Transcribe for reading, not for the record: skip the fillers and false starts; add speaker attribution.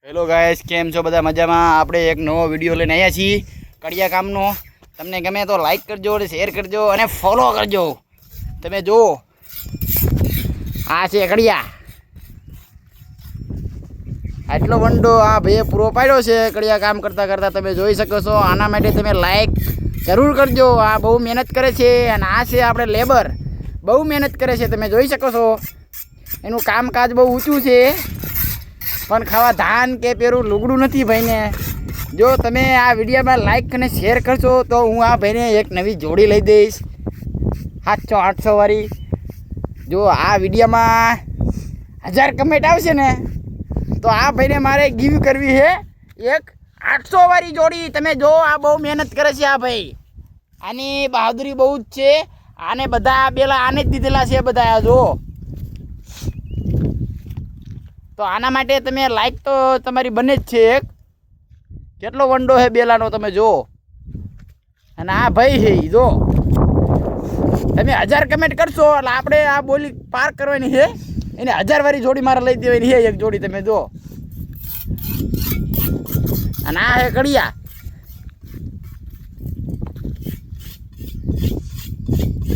Speaker 1: Hello guys, કેમ છો બધા? મજામાં? આપણે એક નવો વિડીયો લઈને આવ્યા છીએ કડિયા કામનો. તમને ગમે તો લાઈક કરજો અને શેર કરજો અને ફોલો કરજો. તમે જુઓ, આ છે કડિયા. આટલો વંડો આ ભાઈએ પૂરો પાડ્યો છે કડિયા કામ કરતાં કરતાં. તમે જોઈ શકો છો. આના માટે તમે લાઈક જરૂર કરજો. આ બહુ મહેનત કરે છે અને આ છે આપણે લેબર. બહુ મહેનત કરે છે, તમે જોઈ શકો છો. એનું કામકાજ બહુ ઊંચું છે, પણ ખાવા ધાન કે પેલું લુગડું નથી ભાઈને. જો તમે આ વિડીયોમાં લાઈક અને શેર કરશો તો હું આ ભાઈને એક નવી જોડી લઈ દઈશ 700-800 વાળી. જો આ વિડીયોમાં 1000 કમેન્ટ આવશે ને તો આ ભાઈને મારે ગીવ કરવી છે એક 800 વાળી જોડી. તમે જો, આ બહુ મહેનત કરે છે આ ભાઈ. આની બહાદુરી બહુ જ છે. આને બધા પેલા આને જ દીધેલા છે બધા. આ જો, તો આના માટે તમે લાઈક તો તમારી બને જ છે. એક કેટલો વંડો છે બેલાનો, તમે જો. અને આ ભાઈ છે જો, તમે 1000 કમેન્ટ કરશો એટલે આપણે આ બોલી પાર કરવાની છે. એને 1000 વાળી જોડી મારે લઈ દેવાની છે એક જોડી. તમે જો, અને આ છે કડિયા.